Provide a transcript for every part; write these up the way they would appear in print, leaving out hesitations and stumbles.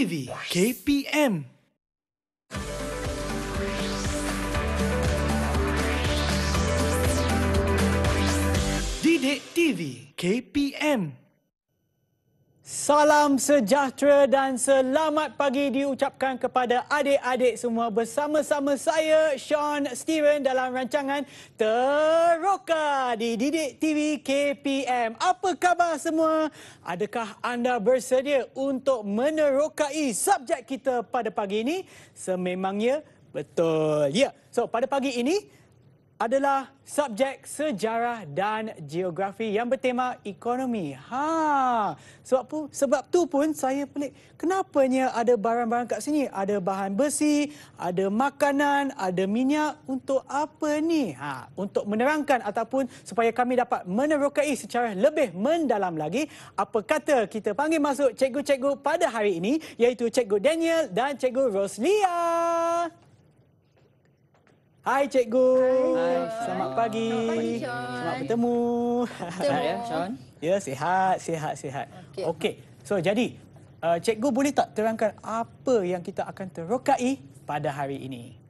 TV KPM. Didik TV KPM. Salam sejahtera dan selamat pagi diucapkan kepada adik-adik semua bersama-sama saya Sean Steven dalam rancangan Teroka di Didik TV KPM. Apa khabar semua? Adakah anda bersedia untuk menerokai subjek kita pada pagi ini? Sememangnya betul. Ya. So pada pagi ini adalah subjek sejarah dan geografi yang bertema ekonomi. Sebab tu pun saya pelik. Kenapanya ada barang-barang kat sini? Ada bahan besi, ada makanan, ada minyak. Untuk apa ni? Untuk menerangkan ataupun supaya kami dapat menerokai secara lebih mendalam lagi, apa kata kita panggil masuk cikgu-cikgu pada hari ini, iaitu Cikgu Daniel dan Cikgu Roslia. Hai Cikgu. Hai. Selamat pagi. Selamat pagi, Sean. Selamat bertemu. Sihat ya, Sean? Ya, sihat. Okey. So jadi, Cikgu boleh tak terangkan apa yang kita akan terokai pada hari ini?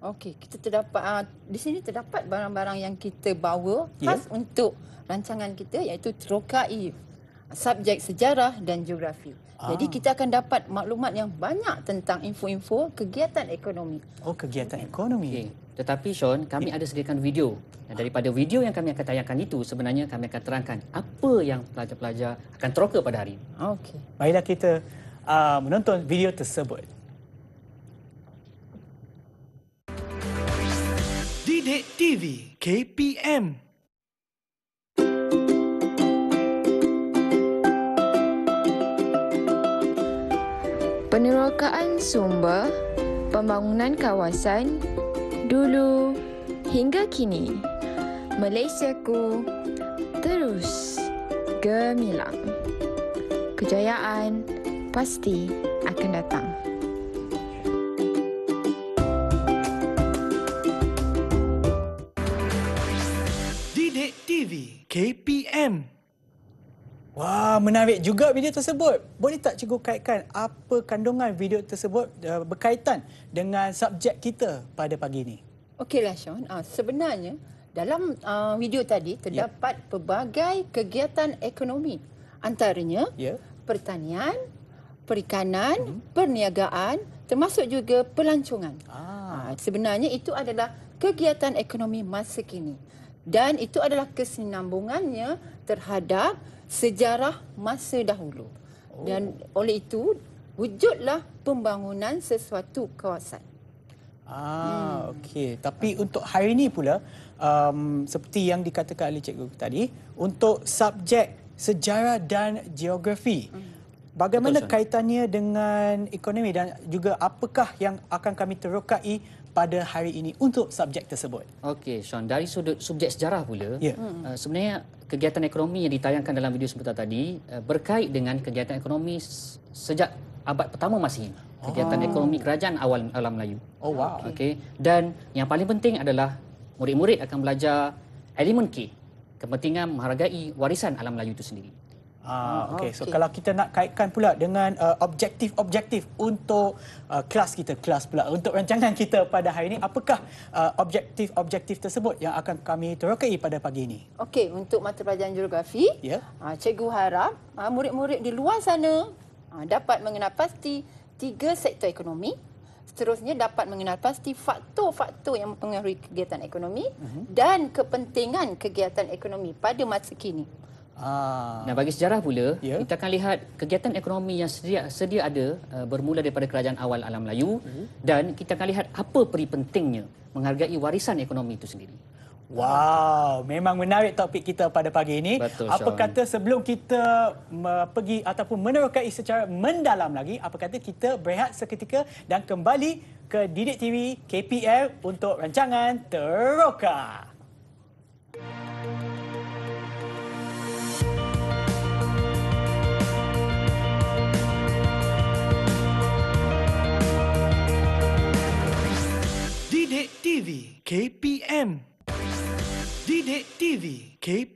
Okey, kita terdapat di sini terdapat barang-barang yang kita bawa khas untuk rancangan kita, iaitu terokai subjek sejarah dan geografi. Jadi kita akan dapat maklumat yang banyak tentang info-info kegiatan ekonomi. Oh, kegiatan ekonomi. Okay. Tetapi Sean, kami ada sediakan video. Dan daripada video yang kami akan tayangkan itu, sebenarnya kami akan terangkan apa yang pelajar-pelajar akan teroka pada hari ini. Okey. Baiklah kita menonton video tersebut. Didik TV KPM. Penerokaan sumber pembangunan kawasan dulu hingga kini. Malaysiaku terus gemilang. Kejayaan pasti akan datang. Didik TV KPM. Wah, menarik juga video tersebut. Boleh tak Cikgu kaitkan apa kandungan video tersebut berkaitan dengan subjek kita pada pagi ini? Okeylah Sean, sebenarnya dalam video tadi terdapat pelbagai kegiatan ekonomi. Antaranya pertanian, perikanan, perniagaan, termasuk juga pelancongan. Sebenarnya itu adalah kegiatan ekonomi masa kini. Dan itu adalah kesinambungannya terhadap sejarah masa dahulu. Dan oleh itu, wujudlah pembangunan sesuatu kawasan. Okey. Tapi untuk hari ini pula, seperti yang dikatakan oleh Cikgu tadi, untuk subjek sejarah dan geografi, bagaimana kaitannya dengan ekonomi dan juga apakah yang akan kami terokai pada hari ini untuk subjek tersebut? Okey, Sean, dari sudut subjek sejarah pula, sebenarnya kegiatan ekonomi yang ditayangkan dalam video sebentar tadi berkait dengan kegiatan ekonomi sejak abad pertama Masihi. Kegiatan ekonomi kerajaan awal alam Melayu. Oh, wow. Okey. Dan yang paling penting adalah murid-murid akan belajar elemen K, kepentingan menghargai warisan alam Melayu itu sendiri. Okey. So kalau kita nak kaitkan pula dengan objektif-objektif untuk kelas pula untuk rancangan kita pada hari ini, apakah objektif-objektif tersebut yang akan kami terokai pada pagi ini? Okey, untuk mata pelajaran geografi, cikgu harap murid-murid di luar sana dapat mengenal pasti 3 sektor ekonomi. Seterusnya dapat mengenal pasti faktor-faktor yang mempengaruhi kegiatan ekonomi dan kepentingan kegiatan ekonomi pada masa kini. Dan bagi sejarah pula, kita akan lihat kegiatan ekonomi yang sedia ada bermula daripada kerajaan awal alam Melayu dan kita akan lihat apa peri pentingnya menghargai warisan ekonomi itu sendiri. Wow, memang menarik topik kita pada pagi ini. Betul, apa Sean. kata sebelum kita pergi ataupun menerokai secara mendalam lagi, apa kata kita berehat seketika dan kembali ke Didik TV KPM untuk rancangan Teroka. Didik TV KPM. Didik TV KPM.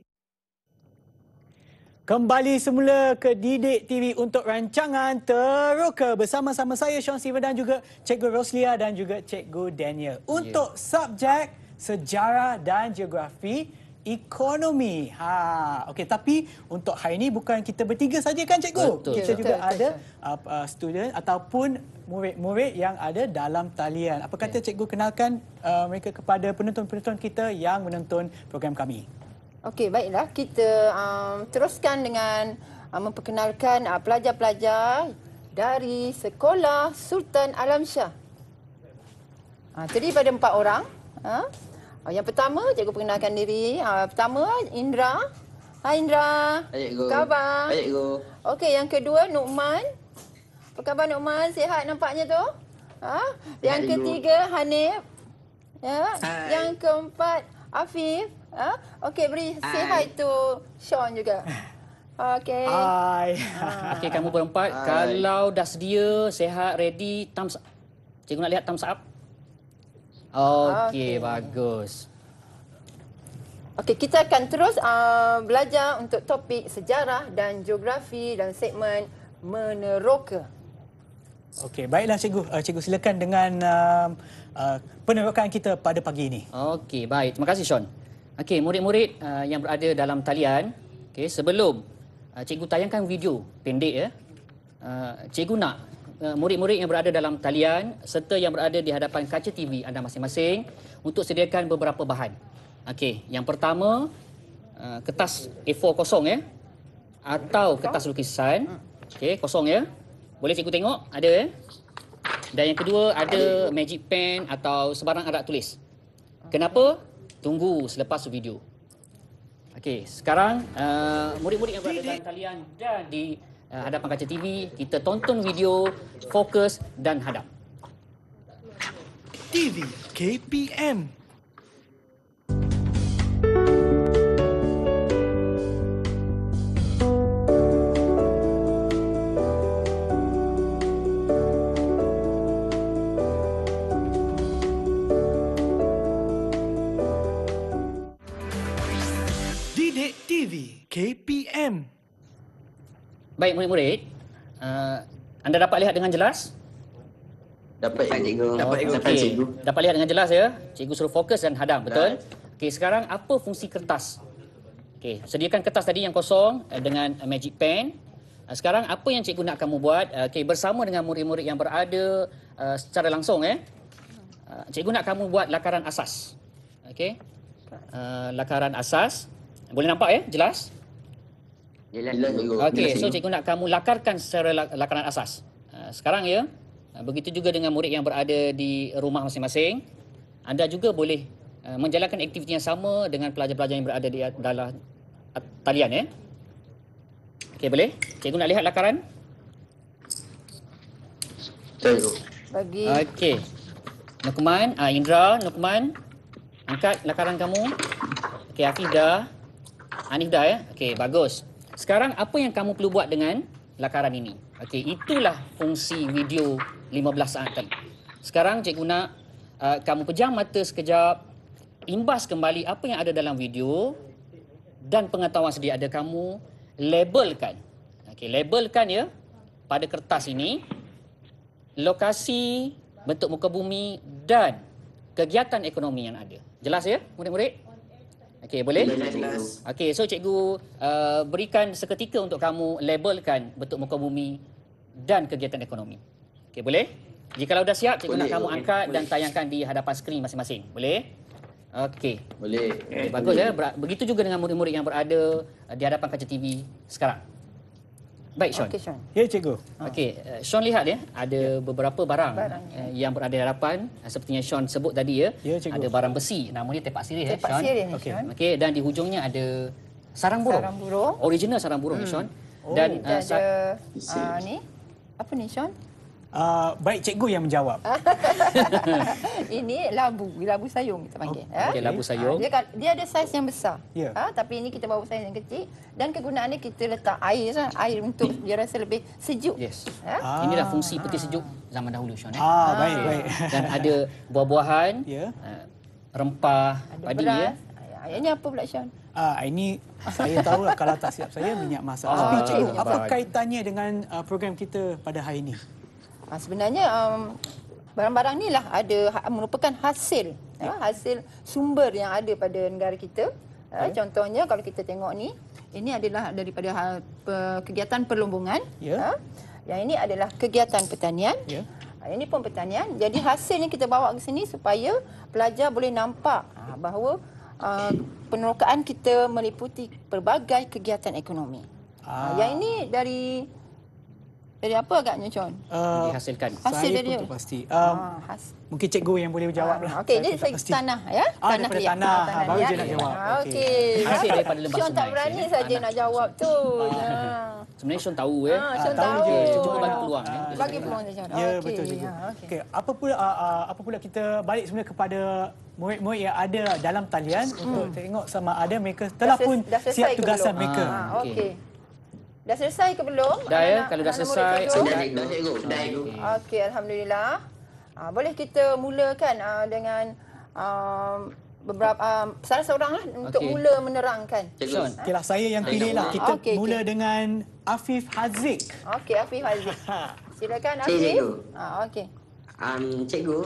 Kembali semula ke Didik TV untuk rancangan Teroka bersama-sama saya Sean Steven dan juga Cikgu Roslia dan juga Cikgu Daniel. Untuk subjek sejarah dan geografi ekonomi. Okey, tapi untuk hari ini bukan kita bertiga saja kan Cikgu? Betul. Kita juga Betul. ada student ataupun murid-murid yang ada dalam talian. Apa kata Cikgu kenalkan mereka kepada penonton-penonton kita yang menonton program kami? Okey, baiklah. Kita teruskan dengan memperkenalkan pelajar-pelajar dari Sekolah Sultan Alam Shah. Terdiri pada 4 orang. Yang pertama, cikgu perkenalkan diri. Pertama, Indra. Hai Indra. Baik, Cikgu. Apa khabar? Baik, Cikgu. Okey, yang kedua, Nukman. Apa khabar Nukman? Sihat nampaknya tu? Yang Cikgu. ketiga, Hanif. Ya. Hai. Yang keempat, Afif. Okey, beri say hi to Sean juga. Okey. Hai. Okey, kamu berempat, Hai. kalau dah sedia, sihat, ready, thumbs up. Cikgu nak lihat thumbs up. Okey, bagus. Okey, kita akan terus belajar untuk topik sejarah dan geografi dalam segmen Meneroka. Okey, baiklah Cikgu. Cikgu silakan dengan penerokan kita pada pagi ini. Okey, baik. Terima kasih Sean. Okey, murid-murid yang berada dalam talian, okey, sebelum cikgu tayangkan video pendek ya. Cikgu nak murid-murid yang berada dalam talian serta yang berada di hadapan kaca TV anda masing-masing untuk sediakan beberapa bahan. Okey, yang pertama kertas A4 kosong ya atau kertas lukisan. Okey, kosong ya. Boleh cikgu tengok? Ada ya? Dan yang kedua ada magic pen atau sebarang alat tulis. Kenapa? Tunggu selepas video. Okey, sekarang murid-murid yang berada dalam talian dan di hadapan kaca TV, kita tonton video, fokus dan hadap. TV KPM. Didik TV KPM. Baik murid-murid, anda dapat lihat dengan jelas? Dapat, Cikgu. Dapat, Okey, Cikgu. dapat lihat dengan jelas ya. Cikgu suruh fokus dan hadam, betul? Okey, sekarang apa fungsi kertas? Okey, sediakan kertas tadi yang kosong dengan magic pen. Sekarang apa yang cikgu nak kamu buat? Okey, bersama dengan murid-murid yang berada secara langsung cikgu nak kamu buat lakaran asas. Okey. Lakaran asas. Boleh nampak ya? Jelas? Jelas, Cikgu. Okey, so cikgu nak kamu lakarkan secara lakaran asas. Sekarang ya, begitu juga dengan murid yang berada di rumah masing-masing. Anda juga boleh menjalankan aktiviti yang sama dengan pelajar-pelajar yang berada di dalam talian ya. Okey, boleh? Cikgu nak lihat lakaran. Cikgu. Bagi Okey. Nukman, Indra, Nukman, angkat lakaran kamu. Okey, Afif dah. Hanif dah ya. Okey, bagus. Sekarang apa yang kamu perlu buat dengan lakaran ini? Okey, itulah fungsi video 15 saat tadi. Sekarang cikgu nak kamu pejam mata sekejap, imbas kembali apa yang ada dalam video dan pengetahuan sedia ada kamu labelkan. Okey, labelkan ya pada kertas ini lokasi, bentuk muka bumi dan kegiatan ekonomi yang ada. Jelas ya, murid-murid? Okey, boleh? Jelas. Okey, so cikgu berikan seketika untuk kamu labelkan bentuk muka bumi dan kegiatan ekonomi. Okey, boleh? Jikalau dah siap, cikgu nak Boleh, kamu okey. angkat dan tayangkan di hadapan skrin masing-masing. Boleh? Okey. Boleh. Okay, bagus ya. Begitu juga dengan murid-murid yang berada di hadapan kaca TV sekarang. Baik, Sean. Okey, Sean. Ya Cikgu. Okey, Sean lihat ya, ada beberapa barang Barang, yang berada di hadapan seperti yang Sean sebut tadi ya. Ya, cikgu. Ada barang besi, nama dia tepak sirih Tepak Sean. sirih ni, Okey. Sean. Okey, dan di hujungnya ada sarang burung. Sarang burung. Original sarang burung Sean. Dan Dia ada Isi. ni. Apa ni, Sean? Baik Cikgu yang menjawab. Ini labu sayung kita panggil. okey, labu sayung. Dia ada saiz yang besar. Ya. Tapi ini kita bawa saiz yang kecil dan kegunaannya kita letak air untuk dia rasa lebih sejuk. Yes. Ah. Inilah fungsi peti sejuk zaman dahulu Sean Baik. Dan ada buah-buahan, Ya. rempah, Ada padi beras, ya. Yang ini apa pula Sean? Ini saya tahu lah, kalau tak silap saya minyak masak. Tapi cikgu, apa kaitannya dengan program kita pada hari ini? Sebenarnya barang-barang ni lah merupakan hasil hasil sumber yang ada pada negara kita. Contohnya kalau kita tengok ni, ini adalah daripada kegiatan perlombongan. Yang ini adalah kegiatan pertanian. Ini pun pertanian. Jadi hasilnya kita bawa ke sini supaya pelajar boleh nampak bahawa penerokaan kita meliputi pelbagai kegiatan ekonomi. Yang ini dari apa agaknya, John? Dihasilkan. Hasil saya dari pun tak pasti. Mungkin cikgu yang boleh menjawab lah. Okey, jadi saya tanah ya. Tanah liat. Tanah. Baru je nak jawab. Okey. Hasil daripada lembah Sean tak sungai. berani saja nak jawab tu. Sebenarnya Sean tahu ya. Sean tahu tahu. je. Cuba bagi peluang ya. Bagi peluang je, Sean. Ya, betul cikgu. Okey, apa pula kita balik sebenarnya kepada murid-murid yang ada dalam talian untuk tengok sama ada mereka telah pun siap tugasan mereka. Okey. Dah selesai ke belum? Dah ya, kalau dah selesai. Dah cikgu. Okey, alhamdulillah. Boleh kita mulakan dengan beberapa salah seorang lah untuk mula menerangkan. Sean. Okeylah, saya yang pilih lah. Kita mula dengan Afif Haziq. Okey, Afif Haziq. Silakan Afif. Cikgu. Okey. Cikgu,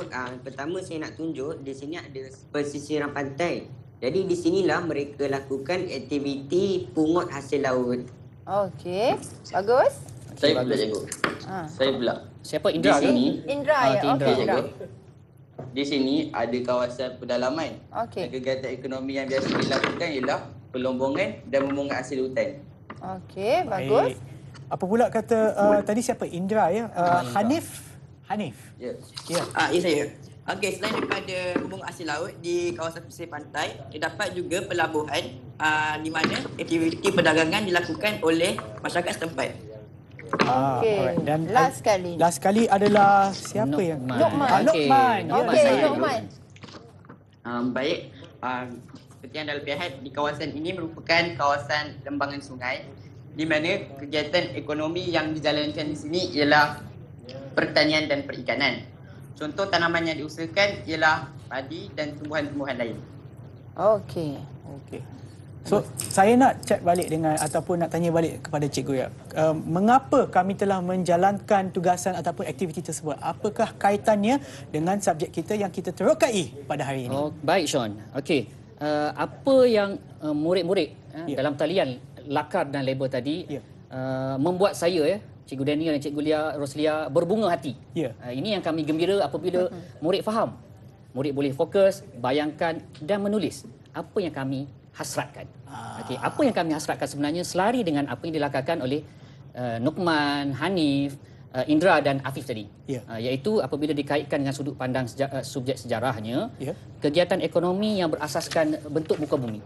pertama saya nak tunjuk di sini ada pesisiran pantai. Jadi di sinilah mereka lakukan aktiviti pungut hasil laut. Okey, bagus. Saya pula cikgu. Saya pula. Siapa Indra Di sini, ke? Indra ya. Indra. Okey, Indra. Di sini ada kawasan pedalaman. Okey. Kegiatan ekonomi yang biasa dilakukan ialah pelombongan dan memungut hasil hutan. Okey, bagus. Apa pula kata tadi siapa? Indra ya? Hanif. Ya. Ya. Ya saya. Okey, selain daripada memungut hasil laut di kawasan pesisir pantai, terdapat juga pelabuhan di mana aktiviti perdagangan dilakukan oleh masyarakat setempat. Okey. Dan Last sekali. Last sekali adalah siapa yang? Lokman. Lokman. Ya, Okey, saya. Lokman. Baik, seperti yang anda lihat, di kawasan ini merupakan kawasan lembangan sungai di mana kegiatan ekonomi yang dijalankan di sini ialah pertanian dan perikanan. Contoh tanaman yang diusahakan ialah padi dan tumbuhan-tumbuhan lain. Okey. Okey. So, saya nak cek balik dengan ataupun nak tanya balik kepada cikgu ya. Mengapa kami telah menjalankan tugasan ataupun aktiviti tersebut? Apakah kaitannya dengan subjek kita yang kita terokai pada hari ini? Baik Sean. Okey. Apa yang murid-murid dalam talian lakar dan label tadi membuat saya Cikgu Daniel dan Cikgu Roslia berbunga hati. Ini yang kami gembira apabila murid faham. Murid boleh fokus, bayangkan dan menulis apa yang kami hasratkan. Okey, apa yang kami hasratkan sebenarnya selari dengan apa yang dilakarkan oleh Nukman, Hanif, Indra dan Afif tadi. Iaitu apabila dikaitkan dengan sudut pandang subjek sejarahnya, kegiatan ekonomi yang berasaskan bentuk muka bumi.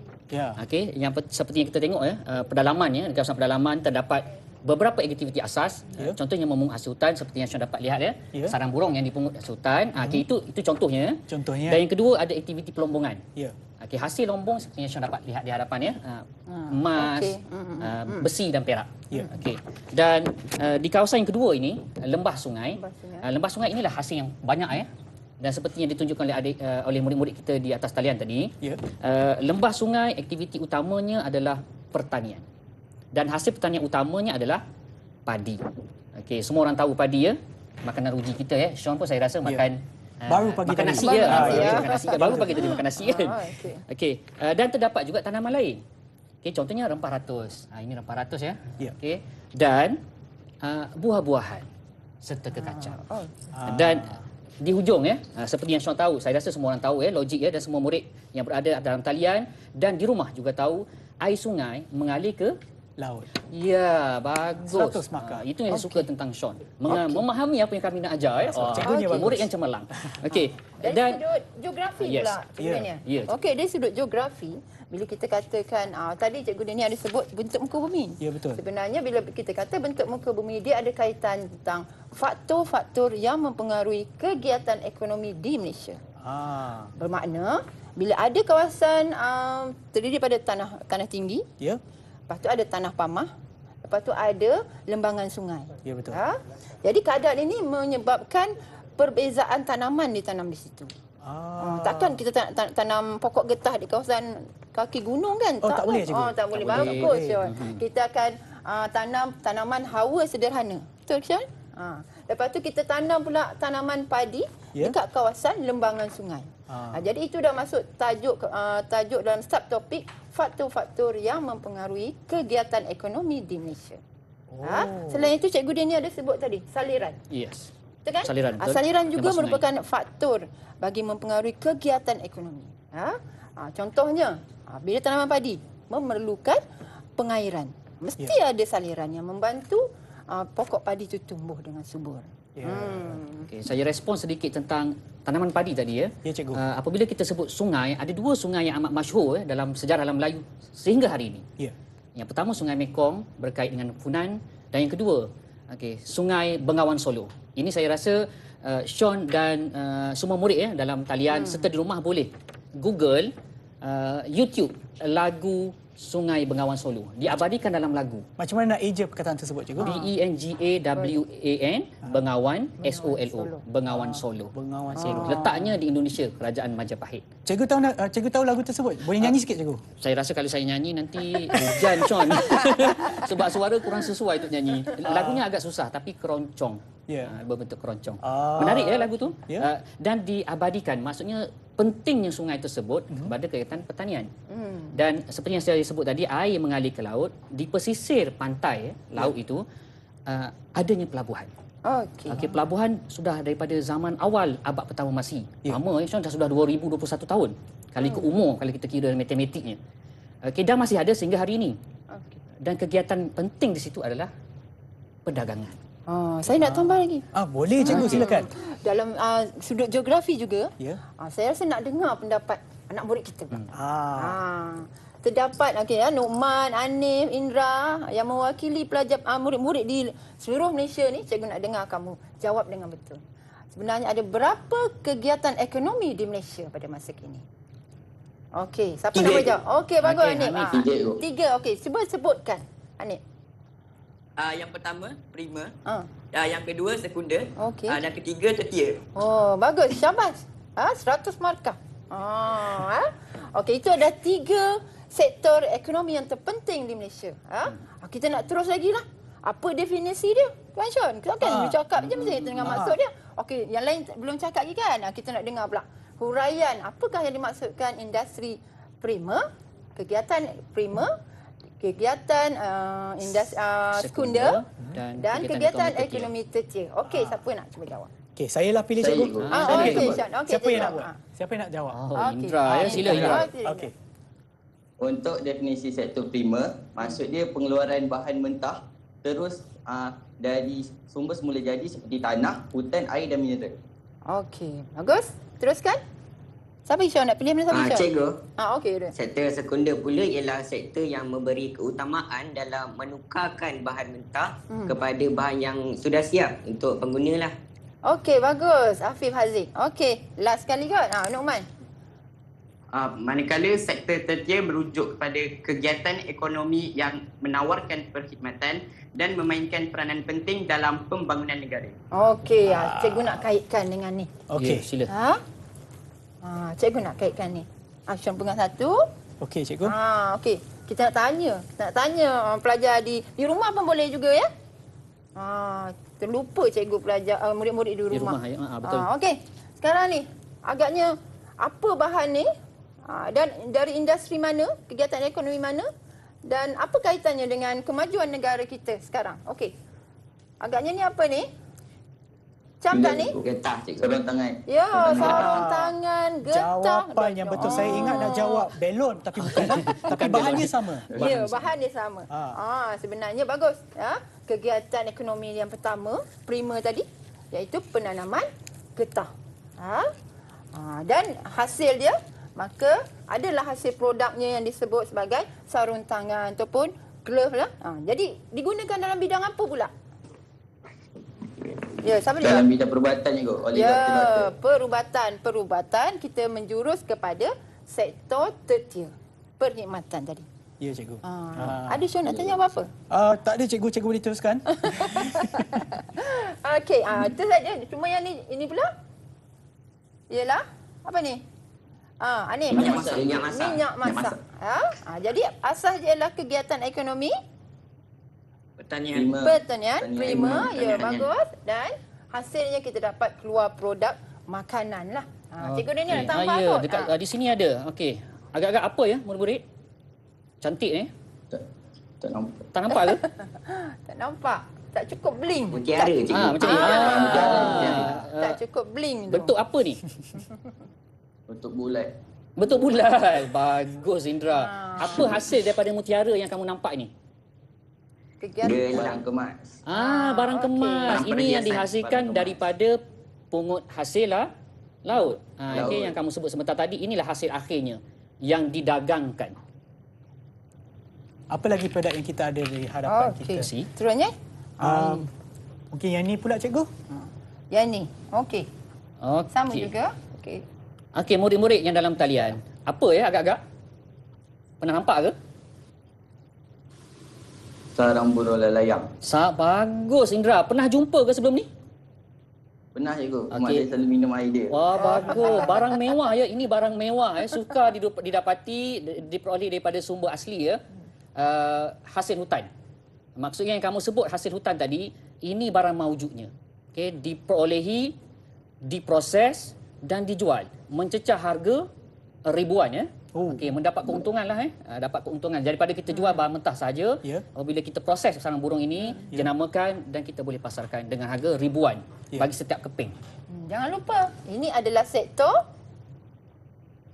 Okey, yang seperti yang kita tengok pedalamannya, di kawasan pedalaman terdapat beberapa aktiviti asas. Contohnya memungut hasil hutan seperti yang Sean dapat lihat sarang burung yang dipungut hasil hutan. Okey, itu contohnya. Dan yang kedua ada aktiviti pelombongan. Okey, hasil lombong seperti yang Sean dapat lihat di hadapan emas, besi dan perak. Okey. Dan di kawasan yang kedua ini, lembah sungai. Lembah sungai inilah hasil yang banyak dan seperti yang ditunjukkan oleh murid-murid kita di atas talian tadi, lembah sungai aktiviti utamanya adalah pertanian. Dan hasil pertanian utamanya adalah padi. Okey, semua orang tahu padi makanan ruji kita Sean pun saya rasa makan baru pagi makan tadi. nasi makan nasi baru pagi tadi makan nasi kan. Okey, dan terdapat juga tanaman lain. Okey, contohnya rempah ratus. Ini rempah ratus Okey. Dan buah-buahan serta kekacang. Dan di hujung seperti yang Sean tahu, saya rasa semua orang tahu logik dan semua murid yang berada dalam talian dan di rumah juga tahu air sungai mengalir ke laut. Ya, bagus. 100 markah. Itu yang saya suka tentang Sean. Memahami apa yang kami nak ajar Cikgunya bagus. murid yang cemerlang. Okey. Dari sudut geografi pula sebenarnya. Okey, dari sudut geografi, bila kita katakan tadi Cikgu Dani ada sebut bentuk muka bumi. Ya, betul. Sebenarnya bila kita kata bentuk muka bumi, dia ada kaitan tentang faktor-faktor yang mempengaruhi kegiatan ekonomi di Malaysia. Bermakna bila ada kawasan terdiri pada tanah tinggi, lepas tu ada tanah pamah, lepas tu ada lembangan sungai. Ya, betul. Jadi keadaan ini menyebabkan perbezaan tanaman ditanam di situ. Takkan kita tanam pokok getah di kawasan kaki gunung kan? Oh, tak boleh, cikgu? Oh, tak boleh. Tak boleh. Bagus, Sean. Kita akan tanam tanaman hawa sederhana. Betul, Sean? Lepas tu kita tanam pula tanaman padi dekat kawasan lembangan sungai. Jadi itu dah masuk tajuk dalam subtopik faktor-faktor yang mempengaruhi kegiatan ekonomi di Malaysia. Selain itu cikgu dia ni ada sebut tadi saliran. Yes. Betul kan? Saliran, betul. Saliran juga Lembah merupakan faktor bagi mempengaruhi kegiatan ekonomi. Contohnya, bila tanaman padi memerlukan pengairan, mesti ada saliran yang membantu pokok padi itu tumbuh dengan subur. Okay, saya respon sedikit tentang tanaman padi tadi ya. Ya, cikgu. Apabila kita sebut sungai, ada dua sungai yang amat masyhur dalam sejarah dalam Melayu sehingga hari ini. Ya. Yang pertama Sungai Mekong berkait dengan Funan, dan yang kedua Sungai Bengawan Solo. Ini saya rasa Sean dan semua murid dalam talian serta di rumah boleh Google YouTube lagu Sungai Bengawan Solo. Diabadikan dalam lagu. Macam mana nak eja perkataan tersebut, cikgu? BENGAWAN Bengawan SOLO. Bengawan Solo. Bengawan Solo. Letaknya di Indonesia, Kerajaan Majapahit. Cikgu tahu lagu tersebut? Boleh nyanyi sikit, cikgu? Saya rasa kalau saya nyanyi nanti hujan, Sean. Sebab suara kurang sesuai untuk nyanyi. Lagunya agak susah tapi keroncong. Berbentuk keroncong. Menarik ya lagu tu. Dan diabadikan, maksudnya pentingnya sungai tersebut pada kegiatan pertanian. Dan seperti yang saya sebut tadi, air mengalir ke laut. Di pesisir pantai laut itu adanya pelabuhan. Okey, pelabuhan sudah daripada zaman awal abad pertama Masih. Lama ya, sudah 2021 tahun. Kali ke umur, kalau kita kira matematiknya. Okey, dan masih ada sehingga hari ini. Dan kegiatan penting di situ adalah perdagangan. Saya nak tambah lagi. Boleh, cikgu, silakan. Dalam sudut geografi juga, saya rasa nak dengar pendapat anak murid kita. Terdapat Nukman, Anif, Indra yang mewakili pelajar murid-murid di seluruh Malaysia ni. Cikgu nak dengar kamu jawab dengan betul. Sebenarnya ada berapa kegiatan ekonomi di Malaysia pada masa kini? Okey, siapa nak jawab? Okey, bagus Anif. Tiga. Okey, cuba sebutkan Anif. Yang pertama, prima. Yang kedua, sekunder. Dan ketiga, tertier. Oh, bagus. Syabas. 100 markah. Okey, itu ada 3 sektor ekonomi yang terpenting di Malaysia. Kita nak terus lagi lah. Apa definisi dia? Tuan Sean, kita kan cakap je mesti kita dengar maksud dia. Okey, yang lain belum cakap lagi kan? Kita nak dengar pula. Huraian, apakah yang dimaksudkan industri prima, kegiatan prima, kegiatan sekunder dan kegiatan ekonomi tertier. Okey, siapa nak cuba jawab? Okey, saya lah pilih, cikgu. Okey, Sean. Siapa yang nak buat? Siapa yang nak jawab? Indra ya, sila Indra. Okey. Untuk definisi sektor prima, maksud dia pengeluaran bahan mentah terus dari sumber semula jadi seperti tanah, hutan, air dan mineral. Okey, bagus. Teruskan. Siapa Isyaw nak pilih mana siapa Isyaw? Cikgu. Okey dah. Sektor sekunder pula ialah sektor yang memberi keutamaan dalam menukarkan bahan mentah kepada bahan yang sudah siap untuk pengguna lah. Okey, bagus. Afif Haziq. Okey, last kali kot. Nukman. Manakala sektor tertier merujuk kepada kegiatan ekonomi yang menawarkan perkhidmatan dan memainkan peranan penting dalam pembangunan negara. Okey, cikgu nak kaitkan dengan ni. Okey, sila. Cikgu nak kaitkan ni. Sean pegang satu. Okey, cikgu. Okey, kita nak tanya pelajar di rumah pun boleh juga ya. Terlupa cikgu pelajar murid-murid di rumah. Di rumah ya, betul. Okey, sekarang ni agaknya apa bahan ni? Dan dari industri mana, kegiatan ekonomi mana, dan apa kaitannya dengan kemajuan negara kita sekarang? Okey. Agaknya ni apa ni? Cakap ni? Getah, cikgu. Sarung tangan. Ya, sarung tangan, getah. Jawapan yang betul. Saya ingat nak jawab belon tapi bukan. Tapi bahannya sama. Ya, bahan dia sama. Sebenarnya bagus. Kegiatan ekonomi yang pertama, prima tadi, iaitu penanaman getah. Dan hasil dia, maka adalah hasil produknya yang disebut sebagai sarung tangan ataupun glove lah. Jadi digunakan dalam bidang apa pula? Ya, siapa dia? Dalam bidang perubatan juga. Perubatan kita menjurus kepada sektor tertier. Perkhidmatan tadi. Ya, cikgu. Ada Syah nak tanya apa-apa? Tak ada, cikgu. Cikgu boleh teruskan. Okey, itu saja. Cuma yang ini pula? Ialah apa ni? Anif. Minyak masak. Minyak masak. Jadi asas dia adalah kegiatan ekonomi Pertanian. pertanian prima, ya Pertanian. bagus, dan hasilnya kita dapat keluar produk makanan lah. Cikgu Daniel nak tambah ya, kot. dekat di sini ada. Okey. Agak-agak apa ya murid-murid? Cantik ni. Tak nampak. Tak nampak ke? Tak nampak. Tak cukup bling. Mutiara cikgu. Macam ni. Tak cukup bling tu. Bentuk apa ni? Bentuk bulat. Bentuk bulat. Bagus Indra. Apa hasil daripada mutiara yang kamu nampak ni? Kegiatan. Barang kemas. Barang kemas. Barang Ini yang perhiasan. dihasilkan Barang kemas. daripada pungut hasil laut. Laut. Okey, yang kamu sebut sebentar tadi, inilah hasil akhirnya yang didagangkan. Apa lagi produk yang kita ada di hadapan kita? Si. Terusnya? Mungkin yang ni pula cikgu. Yang ni. Okey. Okey. Sama juga. Okey. Okey, murid-murid yang dalam talian. Apa ya agak-agak? Pernah nampak ke? Sarang burung lalayang. Bagus Indra. Pernah jumpa ke sebelum ni? Pernah cikgu. Mak Okey. saya selalu minum air dia. Wah, bagus. Barang mewah ya. Ini barang mewah ya. Sukar didapati, diperoleh daripada sumber asli ya. Hasil hutan. Maksudnya yang kamu sebut hasil hutan tadi, ini barang maujudnya. Okey, diperolehi, diproses dan dijual. Mencecah harga ribuan ya. Okey, mendapat keuntungan lah dapat keuntungan daripada kita jual bahan mentah saja. Apabila kita proses sarang burung ini, jenamakan dan kita boleh pasarkan dengan harga ribuan bagi setiap keping. Jangan lupa, ini adalah sektor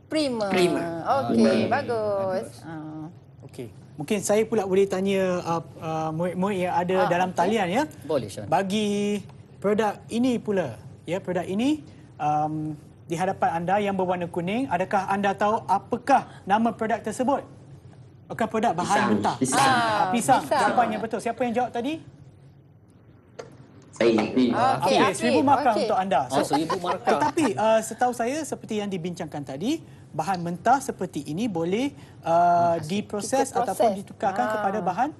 prima. Okey, bagus. Okey. Mungkin saya pula boleh tanya murid-murid yang ada dalam talian ya. Boleh, Sean. Bagi produk ini pula, ya, produk ini di hadapan anda yang berwarna kuning, adakah anda tahu apakah nama produk tersebut? Apakah produk bahan mentah? Pisang. Jawapannya betul. Siapa yang jawab tadi? Saya. Okey, 1000 markah untuk anda. 1000 markah. Tetapi setahu saya seperti yang dibincangkan tadi, bahan mentah seperti ini boleh diproses ataupun ditukarkan kepada bahan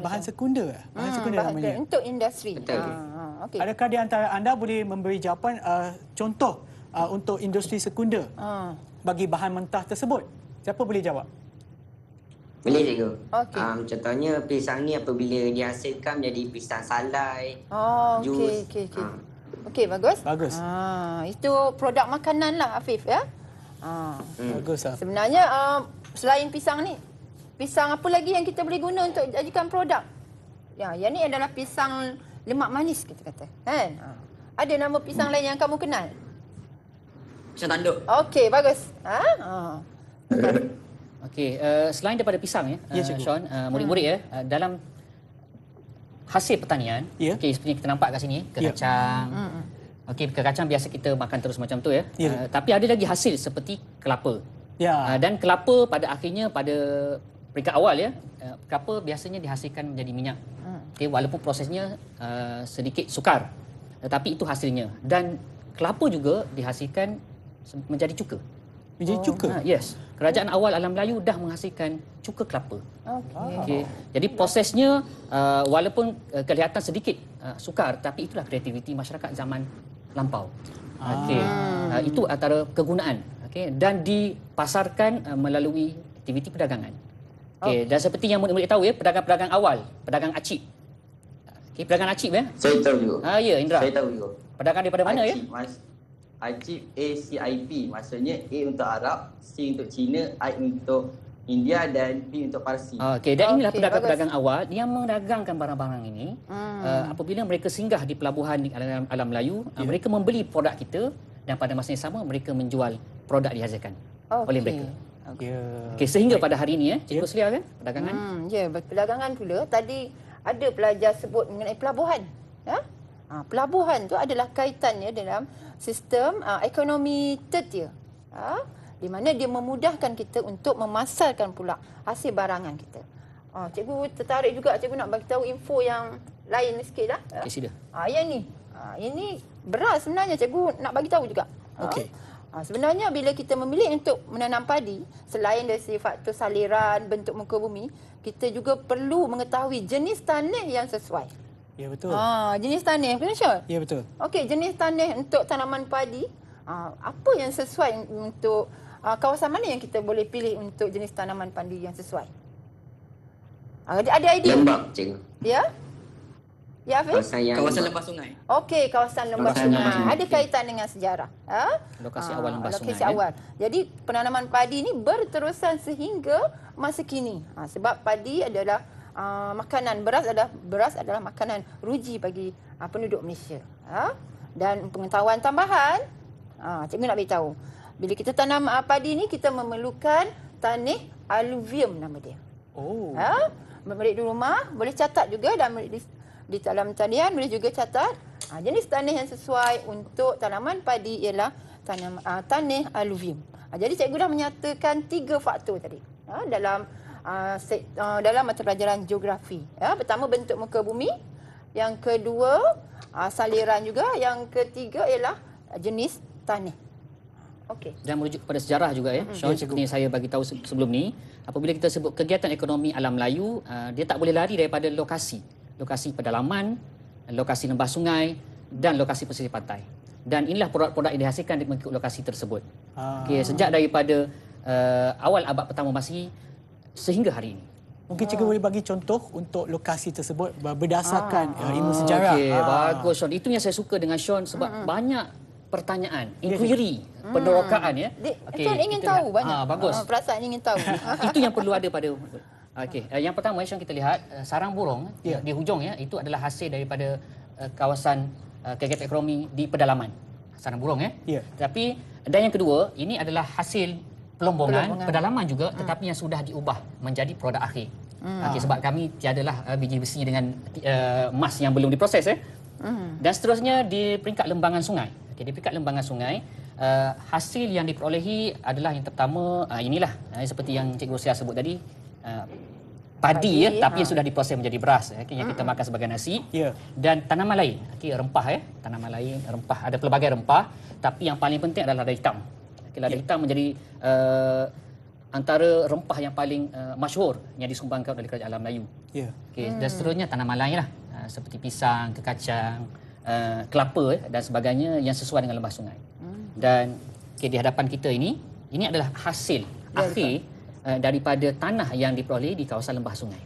bahan sekunder. Bahan sekunder namanya. Untuk industri. Okay. Adakah di antara anda boleh memberi jawapan contoh untuk industri sekunder bagi bahan mentah tersebut? Siapa boleh jawab? Boleh cikgu. Okey. Contohnya pisang ni apabila dihasilkan menjadi pisang salai, jus. Okey, bagus. Bagus. Itu produk makanan lah Afif ya. Bagus lah. Sebenarnya selain pisang ni, pisang apa lagi yang kita boleh guna untuk jadikan produk? Ya, yang ni adalah pisang lemak manis kita kata. Kan? Ada nama pisang lain yang kamu kenal? Pisang tanduk. Okey, bagus. Okey, selain daripada pisang ya, Sean, murid-murid ya, dalam hasil pertanian, okey seperti yang kita nampak kat sini, kacang. Okey, kacang biasa kita makan terus macam tu ya. Tapi ada lagi hasil seperti kelapa. Dan kelapa pada akhirnya pada peringkat awal ya, kelapa biasanya dihasilkan menjadi minyak. Okey, walaupun prosesnya sedikit sukar, tetapi itu hasilnya. Dan kelapa juga dihasilkan menjadi cuka. Menjadi cuka? Yes. Kerajaan awal alam Melayu dah menghasilkan cuka kelapa. Okey. Jadi prosesnya walaupun kelihatan sedikit sukar, tapi itulah kreativiti masyarakat zaman lampau. Okey. Itu antara kegunaan. Okey, dan dipasarkan melalui aktiviti perdagangan. Okey, dan seperti yang murid-murid tahu ya, pedagang-pedagang awal, pedagang acip. Okey, pedagang acip ya. Saya tahu juga. Ya, Indra. Saya tahu juga. Pedagang daripada mana ya? Acip ACIP, maksudnya A untuk Arab, C untuk Cina, I untuk India dan P untuk Parsi. Okey, dan inilah pedagang-pedagang awal yang mendagangkan barang-barang ini. Apabila mereka singgah di pelabuhan di alam Melayu, mereka membeli produk kita dan pada masa yang sama mereka menjual produk dihasilkan oleh mereka. Okey, sehingga pada hari ini Cikgu Selia kan perdagangan? Perdagangan pula. Tadi ada pelajar sebut mengenai pelabuhan. Ya? Pelabuhan tu adalah kaitannya dalam sistem ekonomi tertier. Di mana dia memudahkan kita untuk memasarkan pula hasil barangan kita. Cikgu tertarik juga, cikgu nak bagi tahu info yang lain sikit lah. Okey, sila. Yang ni. Ini beras sebenarnya cikgu nak bagi tahu juga. Okey. Sebenarnya bila kita memilih untuk menanam padi, selain dari faktor saliran, bentuk muka bumi, kita juga perlu mengetahui jenis tanah yang sesuai. Ya, betul. Jenis tanah, betul Syul? Ya, betul. Okey, jenis tanah untuk tanaman padi, apa yang sesuai untuk kawasan mana yang kita boleh pilih untuk jenis tanaman padi yang sesuai? Ada idea? Lembap, cikgu. Ya? Ya, Hafiz? Kawasan lembah sungai. Okey, kawasan lembah sungai. Ada kaitan dengan sejarah. Lokasi awal lembah sungai. Lokasi awal. Jadi penanaman padi ini berterusan sehingga masa kini. Sebab padi adalah makanan, beras adalah makanan ruji bagi penduduk Malaysia. Dan pengetahuan tambahan, cikgu nak beritahu. Bila kita tanam padi ni, kita memerlukan tanah aluvium nama dia. Murid di rumah boleh catat juga, dan murid di dalam talian boleh juga catat jenis tanah yang sesuai untuk tanaman padi ialah tanah aluvium. Jadi cikgu dah menyatakan 3 faktor tadi dalam mata pelajaran geografi. Pertama, bentuk muka bumi. Yang kedua, saliran juga. Yang ketiga ialah jenis tanah. Okey. Dan merujuk kepada sejarah juga ya. Sean, seperti yang saya bagi tahu sebelum ni, apabila kita sebut kegiatan ekonomi alam Melayu, dia tak boleh lari daripada lokasi. Lokasi pedalaman, lokasi lembah sungai dan lokasi pesisir pantai. Dan inilah produk-produk yang dihasilkan mengikut lokasi tersebut. Okey, sejak daripada awal abad pertama Masihi sehingga hari ini. Mungkin cikgu boleh bagi contoh untuk lokasi tersebut berdasarkan ilmu sejarah. Okey, bagus Sean. Itu yang saya suka dengan Sean sebab banyak pertanyaan, inquiry, penerokaan ya. Tuan ingin tahu banyak. Bagus. Perasaan ingin tahu. Itu yang perlu ada pada. Okey, yang pertama Sean, kita lihat sarang burung di hujung ya, itu adalah hasil daripada kawasan kegiatan ekonomi di pedalaman. Sarang burung ya. Tapi dan yang kedua, ini adalah hasil pelombongan pedalaman juga, tetapi yang sudah diubah menjadi produk akhir. Okey, sebab kami tiadalah biji besi dengan emas yang belum diproses ya. Dan seterusnya di peringkat lembangan sungai. Okey, di peringkat lembangan sungai, hasil yang diperolehi adalah yang pertama inilah seperti yang Cikgu Rosia sebut tadi, padi ya, tapi yang sudah diproses menjadi beras yang kita makan sebagai nasi. Dan tanaman lain, rempah ya, tanaman lain, rempah, ada pelbagai rempah, tapi yang paling penting adalah lada hitam. Lada hitam menjadi antara rempah yang paling masyhur yang disumbangkan oleh kerajaan alam Melayu. Okey, dan seterusnya tanaman lain lah, seperti pisang, kekacang, kelapa dan sebagainya yang sesuai dengan lembah sungai. Dan di hadapan kita ini adalah hasil akhir daripada tanah yang diperoleh di kawasan lembah sungai.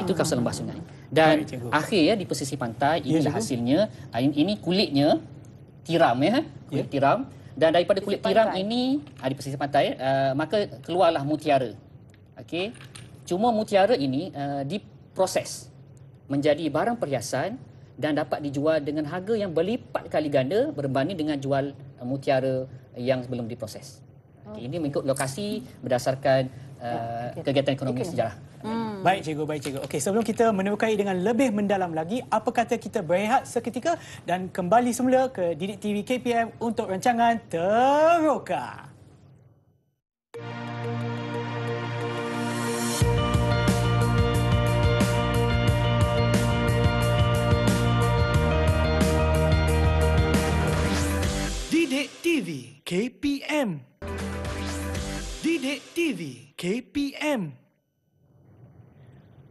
Itu kawasan lembah sungai. Dan akhir ya di pesisir pantai, inilah hasilnya. Ini kulitnya tiram ya, kulit tiram. Dan daripada kulit tiram ini di pesisir pantai, maka keluarlah mutiara. Okey. Cuma mutiara ini diproses menjadi barang perhiasan dan dapat dijual dengan harga yang berlipat kali ganda berbanding dengan jual mutiara yang belum diproses. Ini mengikut lokasi berdasarkan kegiatan ekonomi sejarah. Baik cikgu. Okey, sebelum kita menerokai dengan lebih mendalam lagi, apa kata kita berehat seketika dan kembali semula ke Didik TV KPM untuk rancangan Teroka. Didik TV KPM. Didik TV KPM.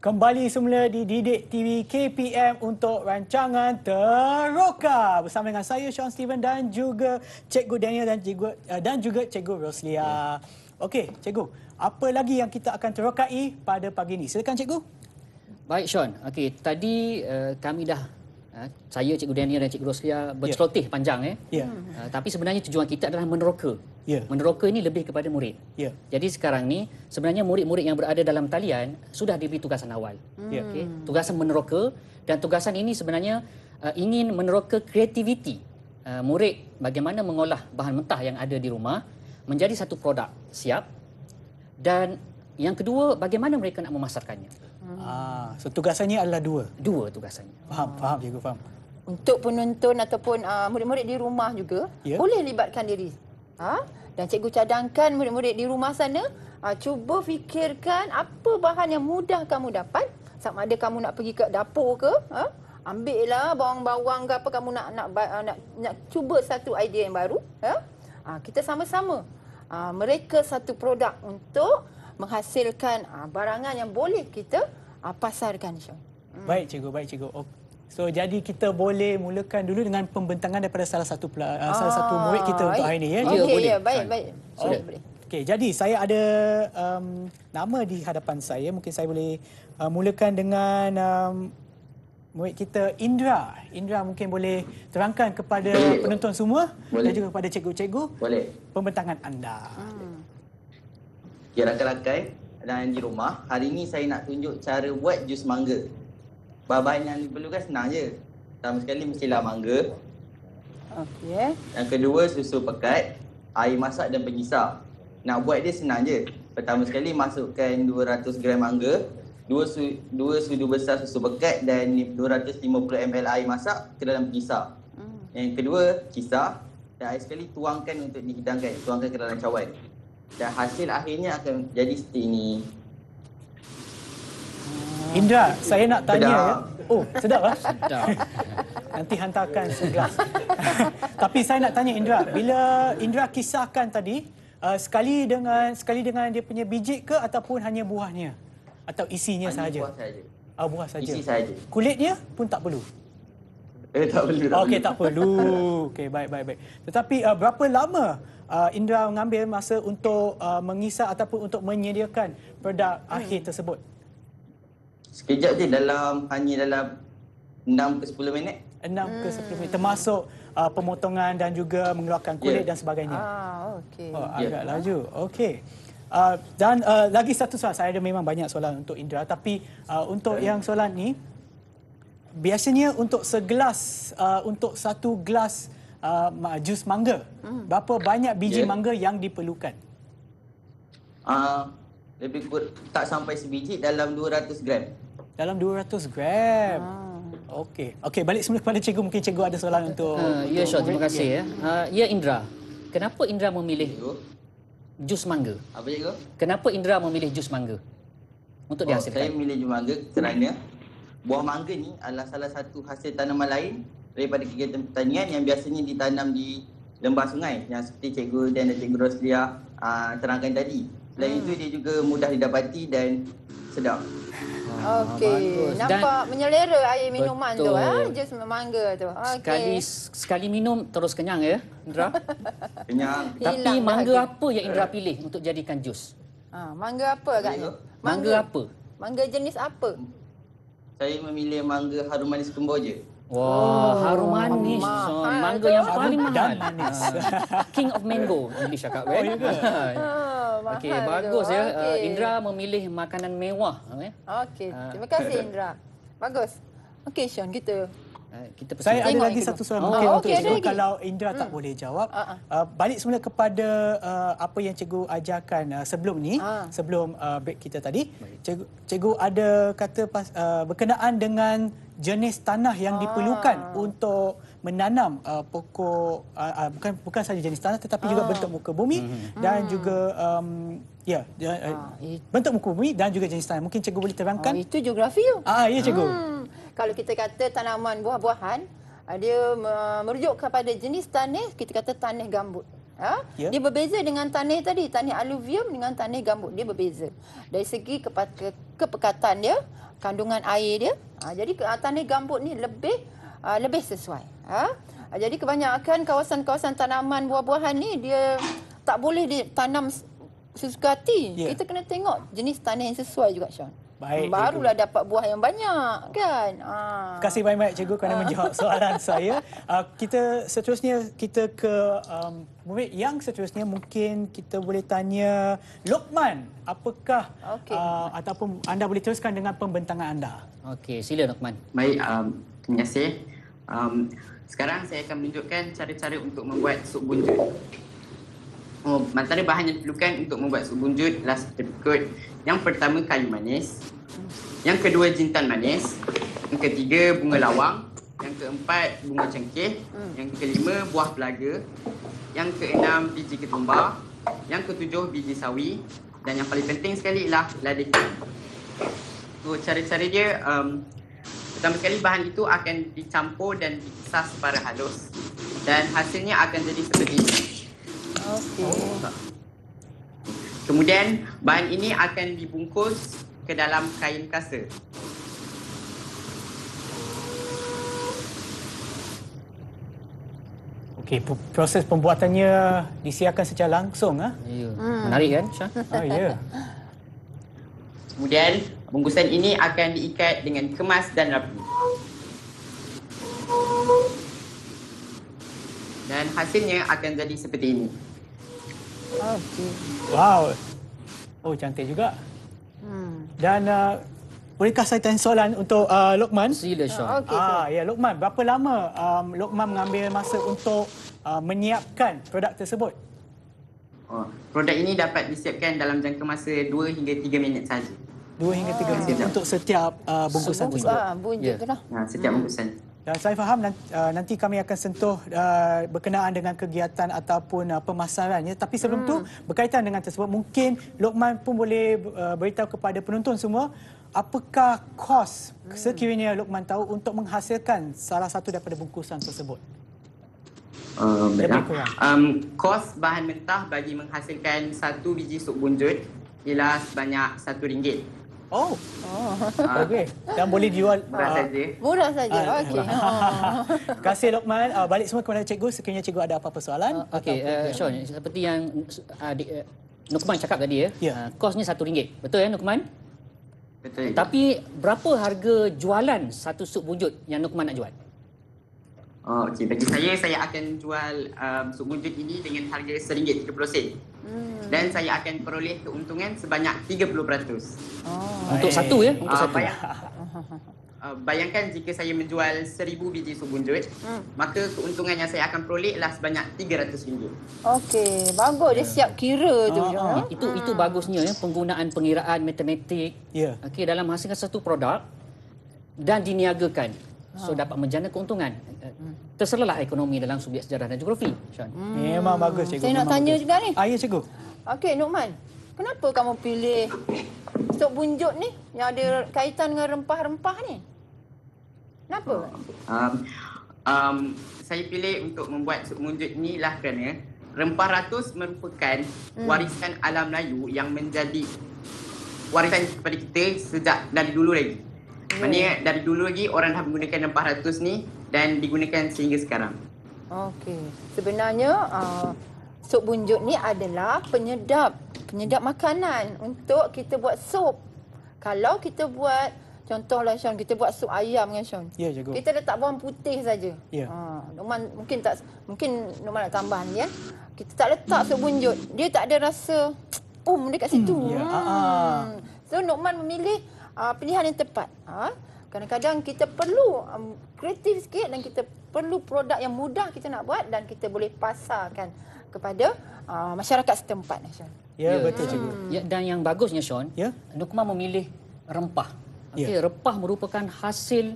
Kembali semula di Didik TV KPM untuk rancangan Teroka bersama dengan saya Sean Steven dan juga Cikgu Daniel dan juga Cikgu Roslia. Okey, Cikgu, apa lagi yang kita akan terokai pada pagi ini? Silakan Cikgu. Baik Sean. Okey, tadi kami dah saya, Cikgu Daniel dan Cikgu Roslia berceloteh panjang tapi sebenarnya tujuan kita adalah meneroka. Meneroka ini lebih kepada murid. Jadi sekarang ni sebenarnya murid-murid yang berada dalam talian sudah diberi tugasan awal. Okay. Tugasan meneroka, dan tugasan ini sebenarnya ingin meneroka kreativiti murid bagaimana mengolah bahan mentah yang ada di rumah menjadi satu produk siap, dan yang kedua bagaimana mereka nak memasarkannya. So tugasannya adalah dua tugasannya. Faham cikgu, faham. Untuk penonton ataupun murid-murid di rumah juga boleh libatkan diri. Dan cikgu cadangkan murid-murid di rumah sana cuba fikirkan apa bahan yang mudah kamu dapat. Sama ada kamu nak pergi ke dapur ke, ambillah bawang-bawang ke apa, kamu nak cuba satu idea yang baru. Kita sama-sama mereka satu produk untuk menghasilkan barangan yang boleh kita pasarkan. Baik cikgu. So jadi kita boleh mulakan dulu dengan pembentangan daripada salah satu murid kita untuk hari ini ya. Okey, ya, baik. Boleh. Okey, jadi saya ada nama di hadapan saya. Mungkin saya boleh mulakan dengan murid kita Indra. Indra mungkin boleh terangkan kepada penonton semua dan juga kepada cikgu-cikgu pembentangan anda. Ya, rakan-rakan dan di rumah, hari ini saya nak tunjuk cara buat jus mangga. Bahan yang diperlukan senang je. Pertama sekali mestilah mangga. Okey. Yang kedua susu pekat, air masak dan pengisar. Nak buat dia senang je. Pertama sekali masukkan 200 gram mangga, 2 sudu besar susu pekat dan 250 ml air masak ke dalam pengisar. Yang kedua, kisar dan air sekali tuangkan untuk dihidangkan, tuangkan ke dalam cawan. Dan hasil akhirnya akan jadi seperti ini. Indra, saya nak tanya sedap. ya. Oh, sedap lah. Sedap. Nanti hantarkan segelas. Tapi saya nak tanya Indra, bila Indra kisahkan tadi, sekali dengan dia punya biji ke ataupun hanya buahnya? Atau isinya sahaja? Buah sahaja. Buah sahaja. Isi sahaja. Kulitnya pun tak perlu? Tak perlu. Okey, tak perlu. Okey, baik. Tetapi berapa lama Indra mengambil masa untuk mengisar ataupun untuk menyediakan produk akhir tersebut? Sekejap je, hanya dalam 6 ke 10 minit. 6 ke 10 minit termasuk pemotongan dan juga mengeluarkan kulit dan sebagainya. Okey. Agak laju. Okey. Dan lagi satu soalan, saya ada memang banyak soalan untuk Indra, tapi untuk yang soalan ni, biasanya untuk satu gelas jus mangga, berapa banyak biji mangga yang diperlukan? Lebih kurang tak sampai sebiji, dalam 200 gram. Dalam 200 gram. Okey, balik semula kepada cikgu. Mungkin cikgu ada soalan untuk ya, Syah, terima kasih ya. Ya, Indra. Kenapa Indra memilih jus mangga? Apa cikgu? Kenapa Indra memilih jus mangga untuk dihasilkan? Saya memilih jus mangga kerana buah mangga ni adalah salah satu hasil tanaman lain daripada kegiatan pertanian yang biasanya ditanam di lembah sungai yang seperti cikgu dan cikgu Roslia terangkan tadi. Dan itu dia juga mudah didapati dan sedap. Okey, nampak menyelera air minuman tu, jus mangga tu. Sekali minum terus kenyang ya, Indra. Kenyang. Tapi mangga apa yang Indra pilih untuk jadikan jus? Mangga apa agaknya? Mangga apa? Mangga jenis apa? Saya memilih mangga harum manis Kemboja. Wah, harum manis. Mangga yang paling mahal. Manis. King of mango, boleh cakap kan? Okey, bagus ya. Indra memilih makanan mewah. Okey, terima kasih Indra. Bagus. Okey, Sean, kita saya ada lagi satu soalan mungkin untuk cikgu. Kalau Indra tak boleh jawab, balik semula kepada apa yang cikgu ajarkan sebelum ni, sebelum break kita tadi. Cikgu ada kata berkenaan dengan jenis tanah yang diperlukan untuk menanam pokok, bukan sahaja jenis tanah tetapi juga bentuk muka bumi dan juga bentuk muka bumi dan juga jenis tanah. Mungkin cikgu boleh terangkan? Itu geografi tu. Ya cikgu. Kalau kita kata tanaman buah-buahan, dia merujuk kepada jenis tanah, kita kata tanah gambut. Dia berbeza dengan tanah tadi, tanah aluvium dengan tanah gambut, dia berbeza. Dari segi kepekatan dia, kandungan air dia. Jadi tanah gambut ni lebih sesuai. Jadi kebanyakan kawasan-kawasan tanaman buah-buahan ni dia tak boleh ditanam sesuka hati. Kita kena tengok jenis tanah yang sesuai juga, Sean. Baik, barulah dapat buah yang banyak, kan? Terima kasih banyak cikgu kerana menjawab soalan saya. Seterusnya kita ke murid yang seterusnya. Mungkin kita boleh tanya Lokman, apakah ataupun anda boleh teruskan dengan pembentangan anda? Okey, sila Lokman. Baik, terima kasih. Sekarang saya akan menunjukkan cara-cara untuk membuat sup bunjut. Antara bahan yang diperlukan untuk membuat sup bunjut adalah seperti berikut. Yang pertama, kayu manis. Yang kedua, jintan manis. Yang ketiga, bunga lawang. Yang keempat, bunga cengkeh. Yang kelima, buah pelaga. Yang keenam, biji ketumbar. Yang ketujuh, biji sawi. Dan yang paling penting sekali ialah lada hitam. Cara-cara dia, pertama sekali bahan itu akan dicampur dan dipisah secara halus. Dan hasilnya akan jadi seperti ini. Kemudian bahan ini akan dibungkus ke dalam kain kasa. Okey, proses pembuatannya disiarkan secara langsung. Ya. Menarik kan, Sean? Ya. Kemudian bungkusan ini akan diikat dengan kemas dan rapi. Dan hasilnya akan jadi seperti ini. Okey. Wow. Oh, cantik juga. Dan bolehkah saya tanya soalan untuk Lokman? Sila, Sean. Okey. Ya, Lokman, berapa lama Lokman mengambil masa untuk menyiapkan produk tersebut? Produk ini dapat disiapkan dalam jangka masa 2 hingga 3 minit saja. 2 hingga 3 minit untuk setiap bungkusan tersebut. Bunjuk tu lah. Setiap bungkusan. Dan saya faham nanti kami akan sentuh berkenaan dengan kegiatan ataupun pemasaran. Ya. Tapi sebelum tu, berkaitan dengan tersebut, mungkin Lokman pun boleh beritahu kepada penonton semua, apakah kos sekiranya Lokman tahu untuk menghasilkan salah satu daripada bungkusan tersebut? Lebih kurang. Kos bahan mentah bagi menghasilkan 1 biji sup bunjut ialah sebanyak RM1. Oh. Okey. Dan boleh dijual Murah saja. Murah saja. Okey. Terima kasih Lokman. Balik semua kepada cikgu sekiranya cikgu ada apa-apa soalan. Okey, Sean, seperti yang Nukman cakap tadi kosnya RM1. Betul ya Nukman? Betul. Tapi berapa harga jualan satu sup bunjut yang Nukman nak jual? Okey, bagi saya akan jual sup bunjut ini dengan harga RM1.30 dan saya akan peroleh keuntungan sebanyak 30%. Untuk satu ya? Untuk satu. Bayangkan jika saya menjual 1000 biji sup bunjut, maka keuntungan yang saya akan peroleh adalah sebanyak RM300. Okey, bagus dia siap kira tu. Itu bagusnya ya, penggunaan pengiraan matematik. Okey, dalam menghasilkan satu produk dan diniagakan. So dapat menjana keuntungan. Terserahlah ekonomi dalam subjek sejarah dan geografi, Sean. Memang bagus cikgu. Saya nak tanya juga ni. Ya cikgu. Okey, Nukman. Kenapa kamu pilih sup bunjut ni yang ada kaitan dengan rempah-rempah ni? Kenapa? Saya pilih untuk membuat sup bunjut ni lah kerana rempah ratus merupakan warisan alam Melayu yang menjadi warisan kepada kita sejak dari dulu lagi. Maksudnya dari dulu lagi orang dah menggunakan rempah ratus ni dan digunakan sehingga sekarang. Okey. Sebenarnya sup bunjut ni adalah penyedap makanan untuk kita buat sup. Kalau kita buat, contohlah Sean, kita buat sup ayam kan Sean? Ya, cikgu. Kita letak bawang putih saja. Ya. Nukman mungkin Nukman nak tambah ni ya. Kita tak letak sup bunjut, dia tak ada rasa dekat situ. So Nukman memilih pilihan yang tepat. Kadang-kadang kita perlu kreatif sikit dan kita perlu produk yang mudah kita nak buat dan kita boleh pasarkan kepada masyarakat setempat. Ya, betul cikgu. Ya, dan yang bagusnya Sean, Nukman memilih rempah. Okey, rempah merupakan hasil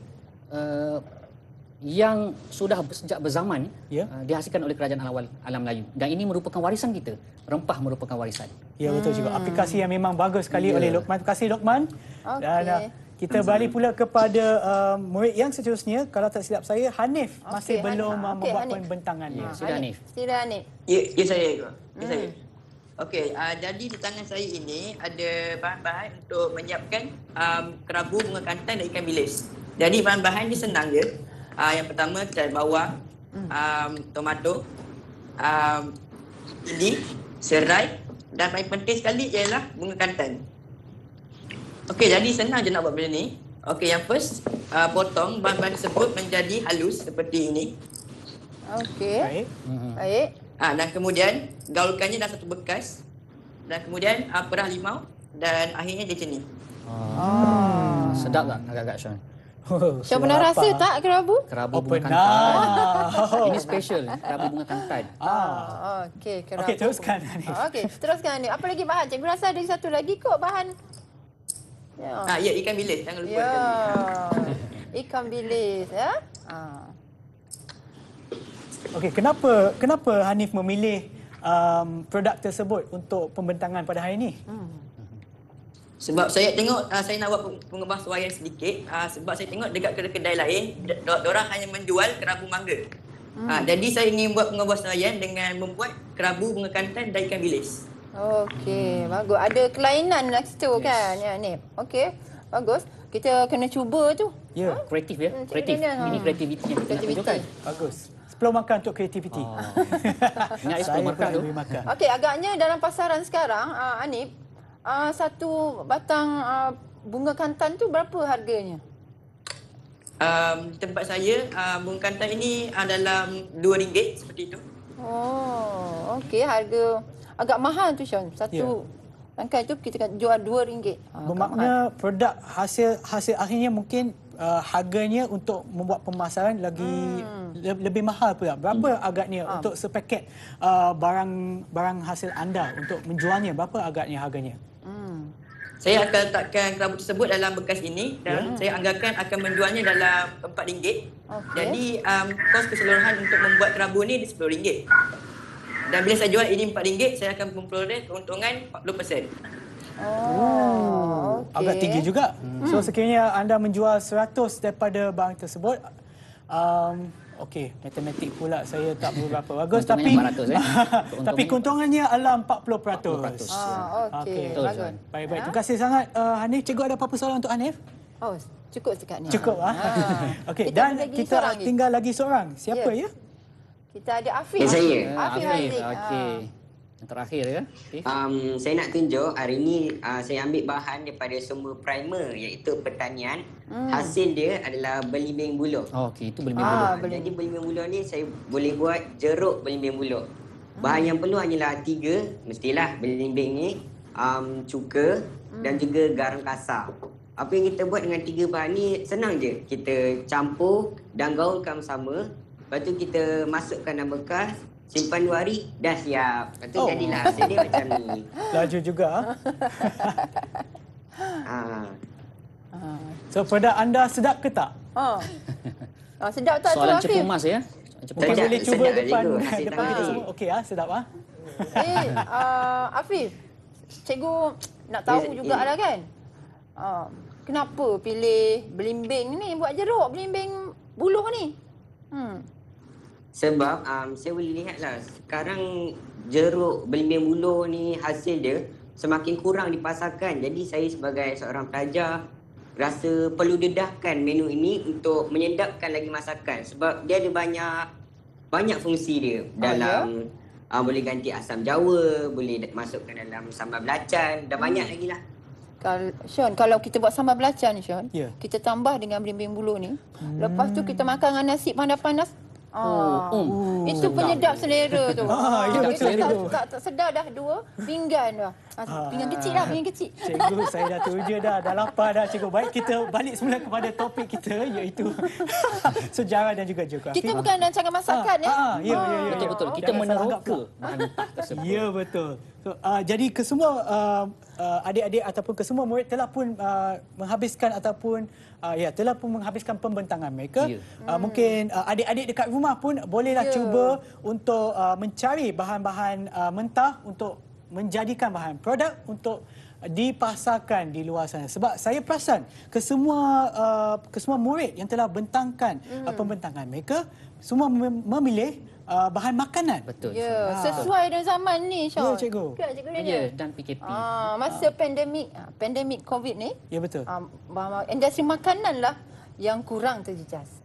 yang sudah sejak berzaman dihasilkan oleh kerajaan alam Melayu. Dan ini merupakan warisan kita. Rempah merupakan warisan. Ya, betul juga. Aplikasi yang memang bagus sekali oleh Lokman. Terima kasih Lokman. Dan kita balik pula kepada murid yang seterusnya. Kalau tak silap saya, Hanif masih belum membuat pembentangannya. Sila Hanif. Sila Hanif. Ya saya. Okey, jadi di tangan saya ini ada bahan-bahan untuk menyiapkan kerabu bunga kantan dan ikan bilis. Jadi bahan-bahan ni senang je. Yang pertama kita ada bawang, tomato, ini, serai dan paling penting sekali ialah bunga kantan. Okey, jadi senang je nak buat benda ni. Okey, yang first potong bahan-bahan tersebut menjadi halus seperti ini. Okey. Baik. Dan kemudian gaulkannya dalam satu bekas dan kemudian perah limau dan akhirnya dia macam ni. Sedap tak agak-agak Sean? Sean pernah rasa tak kerabu? Kerabu bunga kantan. Ini special, kerabu bunga kantan. Okey, kerabu. Okey, teruskan Hanif. Okey, teruskan Hanif. Apa lagi bahan? Cikgu rasa ada satu lagi kot bahan. Ya, ikan bilis. Jangan lupa ikan bilis. Ikan bilis ya. Okey, kenapa Hanif memilih produk tersebut untuk pembentangan pada hari ini? Sebab saya tengok saya nak buat pengubah suaian sedikit sebab saya tengok dekat kedai-kedai lain diorang hanya menjual kerabu mangga. Jadi saya ingin buat pengubah suaian dengan membuat kerabu bunga kantan dan ikan bilis. Okey, bagus. Ada kelainan lah situ kan ya Hanif. Okey, bagus. Kita kena cuba tu. Ya, kreatif ya. Kreatif. Ini kreativiti yang kita nak tunjukkan. Bagus. 10 markah untuk kreativiti. Ingat 10 Saya markah pun tu. beri markah. Okey, agaknya dalam pasaran sekarang, Anip, satu batang bunga kantan tu berapa harganya? Di tempat saya, bunga kantan ini dalam RM2 seperti itu. Oh, okey, harga agak mahal tu Sean. Satu tangkai tu kita jual RM2. Bermakna produk hasil akhirnya mungkin harganya untuk membuat pemasaran lagi lebih mahal pula. Berapa agaknya untuk sepaket barang hasil anda untuk menjualnya? Berapa agaknya harganya? Saya akan letakkan kerabu tersebut dalam bekas ini dan saya anggarkan akan menjualnya dalam RM4. Jadi kos keseluruhan untuk membuat kerabu ni RM10. Dan bila saya jual ini RM4, saya akan memperoleh keuntungan 40%. Oh, okey. Agak tinggi juga. So sekiranya anda menjual 100 daripada barang tersebut, okey, matematik pula saya tak berapa bagus, tapi 400, tapi keuntungannya adalah 40%. Okey. Bagus. Baik. Terima kasih sangat Hanif. Cikgu ada apa-apa soalan untuk Hanif? Oh, cukup sekat ni. Cukup. Okey, Kita dan ada lagi kita seorang lagi. tinggal lagi seorang. Siapa ya? Kita ada Afif. Saya. Afif Haziq. Okey. Yang terakhir ya. Okay. Saya nak tunjuk hari ni saya ambil bahan daripada sumber primer iaitu pertanian. Hasil dia adalah belimbing buluh. Okey, itu belimbing buluh. Jadi belimbing buluh ni saya boleh buat jeruk belimbing buluh. Bahan yang perlu hanyalah 3, mestilah belimbing ni, cuka dan juga garam kasar. Apa yang kita buat dengan 3 bahan ni senang je. Kita campur dan gaulkan bersama. Lepas tu kita masukkan dalam bekas, simpan 2 hari, dah siap. Lepas tu jadilah hasil dia macam ni. Laju juga. So produk anda sedap ke tak? Sedap tak tu Soalan Afif? cepu mas ya. Mungkin boleh cuba sedap depan je, hasil depan kita tangan. semua. Okey sedap Afif, cikgu nak tahu jugalah kan. Kenapa pilih belimbing ni buat jeruk, belimbing buluh ni? Sebab saya boleh lihatlah sekarang jeruk belimbing buluh ni hasil dia semakin kurang di pasaran. Jadi saya sebagai seorang pelajar rasa perlu dedahkan menu ini untuk menyedapkan lagi masakan. Sebab dia ada banyak fungsi dia dalam boleh ganti asam jawa, boleh masukkan dalam sambal belacan dan banyak lagi lah. Sean, kalau kita buat sambal belacan ni Sean, kita tambah dengan belimbing buluh ni, lepas tu kita makan dengan nasi panas-panas. Itu penyedap selera tu. Ya betul. Tak sedar dah 2 pinggan dah. Pinggan kecil lah, pinggan kecil. Cikgu, saya dah tuju dah lapar dah cikgu. Baik, kita balik semula kepada topik kita iaitu sejarah dan juga geografi. Kita bukan rancangan masakan ya. Ya. Betul. Kita meneroka bahan mentah tersebut. Ya betul. So, jadi kesemua adik-adik ataupun kesemua murid telah pun menghabiskan ataupun telah pun menghabiskan pembentangan mereka. Mungkin adik-adik dekat rumah pun bolehlah cuba untuk mencari bahan-bahan mentah untuk menjadikan bahan produk untuk dipasarkan di luar sana. Sebab saya perasan kesemua murid yang telah bentangkan pembentangan mereka semua memilih bahan makanan. Betul. Ya, sesuai dengan zaman ni Syah. Ya cikgu. Kan cikgu ni? Ya, dan PKP. Masa pandemik COVID ni, Ya betul. industri makanan lah yang kurang terjejas.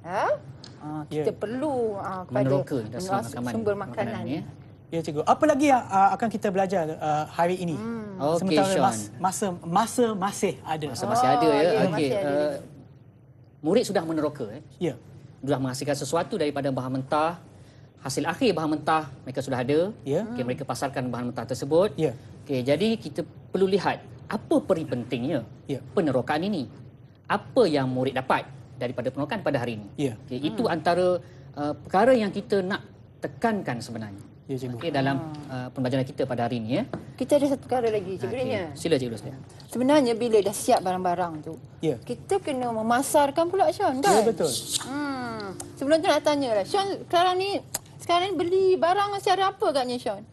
Kita perlu kepada Meneroka industri sumber makanan. ya. Ya cikgu. Apa lagi yang akan kita belajar hari ini? Okey, Sementara Sean. masa masih ada. Masa masih ada ya. ya, Okey. masih ada. Murid sudah meneroka Ya. sudah menghasilkan sesuatu daripada bahan mentah. Hasil akhir bahan mentah mereka sudah ada. Ya. Okey, mereka pasarkan bahan mentah tersebut. Ya. Okey, jadi kita perlu lihat apa peri pentingnya penerokaan ini. Apa yang murid dapat daripada penerokaan pada hari ini. Ya. Okey, itu antara perkara yang kita nak tekankan sebenarnya. Ya cikgu. Okey, dalam pembelajaran kita pada hari ini ya. Kita ada satu perkara lagi cikgu ni. Sila cikgu Roslia. Sebenarnya bila dah siap barang-barang tu, kita kena memasarkan pula Sean kan? Ya betul. Sebelum tu nak tanya lah, Sean sekarang ni beli barang secara apa agaknya Sean?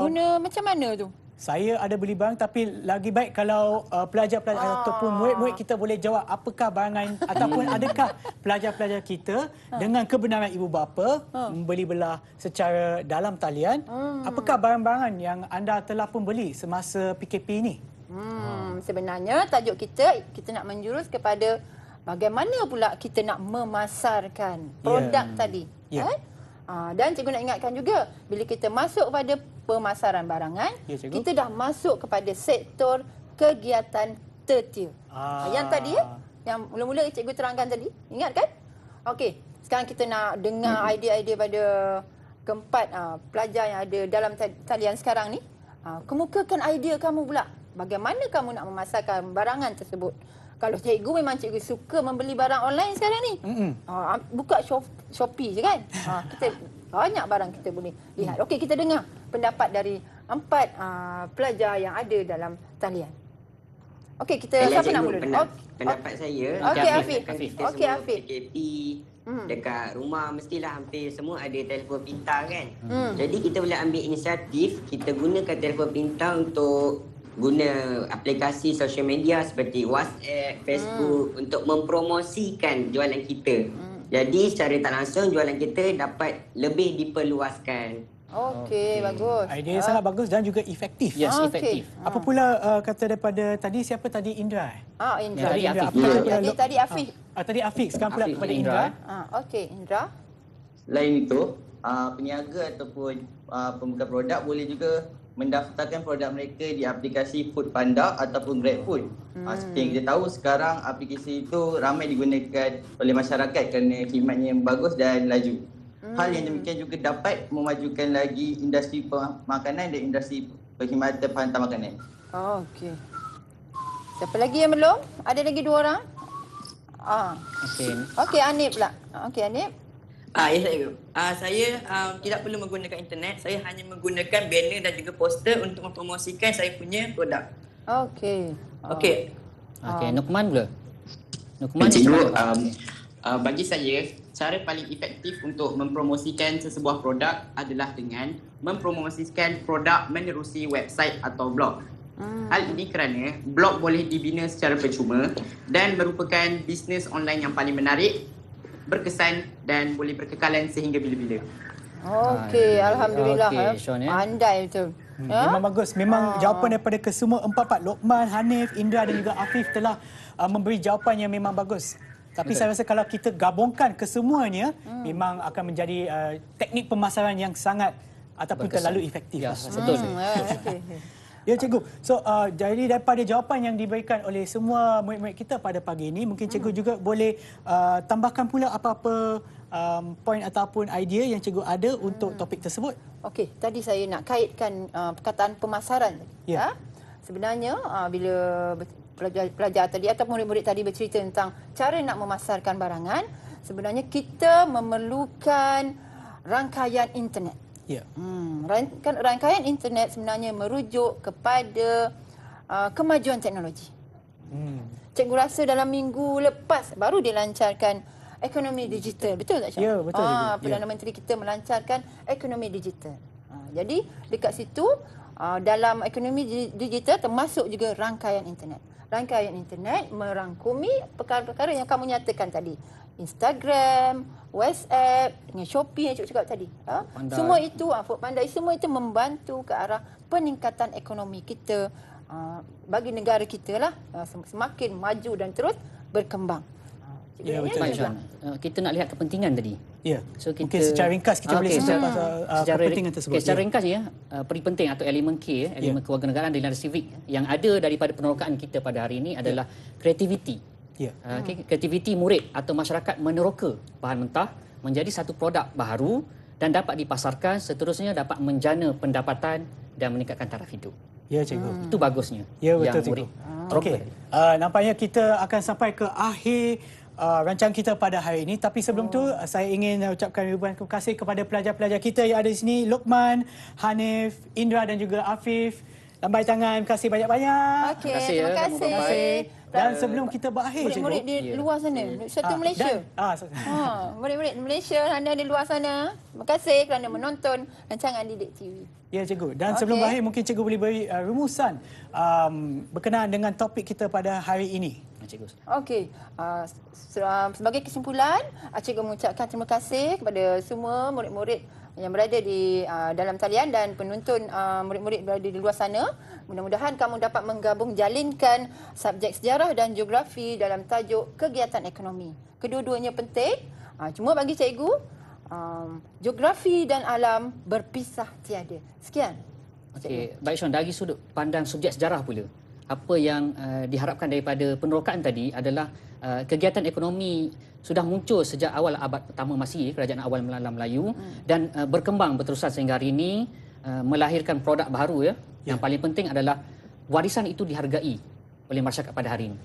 Guna macam mana tu? Saya ada beli barang tapi lagi baik kalau pelajar-pelajar ataupun murid-murid kita boleh jawab apakah barangan ataupun adakah pelajar-pelajar kita dengan kebenaran ibu bapa membeli belah secara dalam talian apakah barang-barangan yang anda telah pun beli semasa PKP ini? Sebenarnya tajuk kita nak menjurus kepada bagaimana pula kita nak memasarkan produk tadi. Dan cikgu nak ingatkan juga, bila kita masuk pada pemasaran barangan, kita dah masuk kepada sektor kegiatan tertier. Yang tadi yang mula-mula cikgu terangkan tadi, ingat kan? Okey, sekarang kita nak dengar idea-idea pada keempat pelajar yang ada dalam talian sekarang ni. Kemukakan idea kamu pula. Bagaimana kamu nak memasarkan barangan tersebut? Kalau cikgu memang cikgu suka membeli barang online sekarang ni. Buka Shopee je kan. Kita banyak barang kita boleh lihat. Okey, kita dengar pendapat dari 4 pelajar yang ada dalam talian. Okey, kita siapa nak mula? Pendapat saya. Okey, Afiq. Okey, Afiq. PKP dekat rumah mestilah hampir semua ada telefon pintar kan. Jadi kita boleh ambil inisiatif, kita gunakan telefon pintar untuk guna aplikasi social media seperti WhatsApp, Facebook untuk mempromosikan jualan kita. Jadi secara tak langsung jualan kita dapat lebih diperluaskan. Okey, bagus. Idea sangat bagus dan juga efektif. Yes, efektif. Apa pula kata daripada tadi, siapa tadi? Indra? Indra. Tadi Afiq. Tadi Afiq, sekarang pula kepada Indra. Okey, Indra. Selain itu, peniaga ataupun pembuka produk boleh juga mendaftarkan produk mereka di aplikasi Foodpanda ataupun GrabFood. Seperti yang kita tahu sekarang aplikasi itu ramai digunakan oleh masyarakat kerana khidmatnya yang bagus dan laju. Hal yang demikian juga dapat memajukan lagi industri makanan dan industri perkhidmatan penghantar makanan. Okey. Siapa lagi yang belum? Ada lagi 2 orang? Okey, Anip pula. Okey, Anip. Ya saya. Saya tidak perlu menggunakan internet. Saya hanya menggunakan banner dan juga poster untuk mempromosikan saya punya produk. Okey. Okey. Nukman pula. Nukman. Cikgu, bagi saya, cara paling efektif untuk mempromosikan sesebuah produk adalah dengan mempromosikan produk menerusi website atau blog. Hal ini kerana blog boleh dibina secara percuma dan merupakan bisnes online yang paling menarik, berkesan dan boleh berkekalan sehingga bila-bila. Okey, alhamdulillah. Sean, Pandai betul. Memang bagus. Memang jawapan daripada kesemua 4 Lokman, Hanif, Indra dan juga Afif telah memberi jawapan yang memang bagus. Tapi saya rasa kalau kita gabungkan kesemuanya, memang akan menjadi teknik pemasaran yang sangat ataupun terlalu efektif. Ya, betul. Ya, cikgu. So, jadi daripada jawapan yang diberikan oleh semua murid-murid kita pada pagi ini, mungkin cikgu juga boleh tambahkan pula apa-apa poin ataupun idea yang cikgu ada untuk topik tersebut. Okey, tadi saya nak kaitkan perkataan pemasaran. Sebenarnya bila pelajar tadi atau murid-murid tadi bercerita tentang cara nak memasarkan barangan, sebenarnya kita memerlukan rangkaian internet. Rangkaian internet sebenarnya merujuk kepada kemajuan teknologi. Cikgu rasa dalam minggu lepas baru dilancarkan ekonomi digital. Betul tak, Syah? Ya, betul. Perdana Menteri kita melancarkan ekonomi digital. Jadi dekat situ dalam ekonomi digital termasuk juga rangkaian internet. Rangkaian internet merangkumi perkara-perkara yang kamu nyatakan tadi. Instagram, WhatsApp, dengan Shopee yang cikgu cakap tadi. Semua itu, Foodpanda, semua itu membantu ke arah peningkatan ekonomi kita bagi negara kita lah semakin maju dan terus berkembang. Ya, betul. Kita nak lihat kepentingan tadi. Ya. So, mungkin secara ringkas kita boleh sebut kepentingan tersebut. Secara ringkas peri penting atau elemen K, elemen kewarganegaraan dan civic yang ada daripada penerokaan kita pada hari ini adalah kreativiti. Kreativiti murid atau masyarakat meneroka bahan mentah menjadi satu produk baru dan dapat dipasarkan, seterusnya dapat menjana pendapatan dan meningkatkan taraf hidup. Ya, cikgu. Itu bagusnya. Ya, betul, cikgu. Okey. Nampaknya kita akan sampai ke akhir rancangan kita pada hari ini. Tapi sebelum tu, saya ingin ucapkan ribuan terima kasih kepada pelajar-pelajar kita yang ada di sini. Lokman, Hanif, Indra dan juga Afif. Lambai tangan. Terima kasih banyak-banyak. Okey, terima kasih. Dan sebelum kita berakhir, murid-murid di luar sana, satu Malaysia. Murid-murid Malaysia, anda di luar sana. Terima kasih kerana menonton rancangan Didik TV. Ya, cikgu. Dan sebelum berakhir, mungkin cikgu boleh beri rumusan berkenaan dengan topik kita pada hari ini. Okey. Sebagai kesimpulan, cikgu mengucapkan terima kasih kepada semua murid-murid yang berada di dalam talian dan penonton murid-murid berada di luar sana. Mudah-mudahan kamu dapat menggabung jalinkan subjek sejarah dan geografi dalam tajuk kegiatan ekonomi. Kedua-duanya penting. Cuma bagi cikgu, geografi dan alam berpisah tiada. Sekian. Okey, baik Sean, dari sudut pandang subjek sejarah pula, apa yang diharapkan daripada penerokaan tadi adalah kegiatan ekonomi sudah muncul sejak awal abad pertama Masihi, kerajaan awal Melayu, dan berkembang berterusan sehingga hari ini, melahirkan produk baru ya. Yang paling penting adalah warisan itu dihargai oleh masyarakat pada hari ini.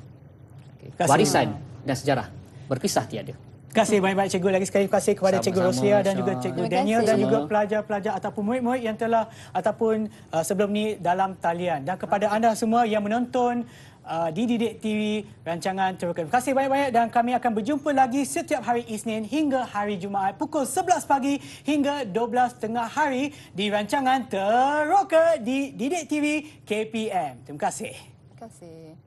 Warisan dan sejarah berpisah tiada. Terima kasih banyak-banyak cikgu, lagi sekali terima kasih kepada Cikgu Roslia dan juga Cikgu Daniel dan juga pelajar-pelajar ataupun murid-murid yang telah ataupun sebelum ni dalam talian, dan kepada anda semua yang menonton di Didik TV rancangan Teroka. Terima kasih banyak-banyak dan kami akan berjumpa lagi setiap hari Isnin hingga hari Jumaat pukul 11 pagi hingga 12 tengah hari di rancangan Teroka di Didik TV KPM. Terima kasih. Terima kasih.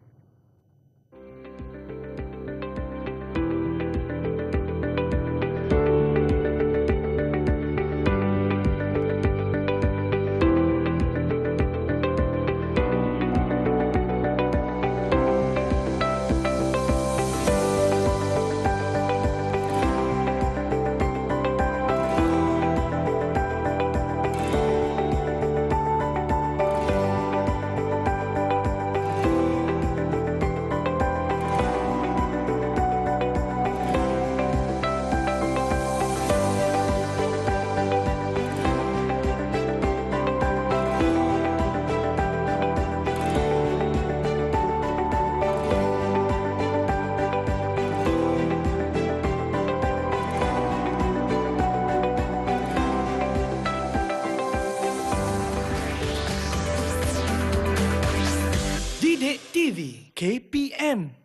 Didik TV KPM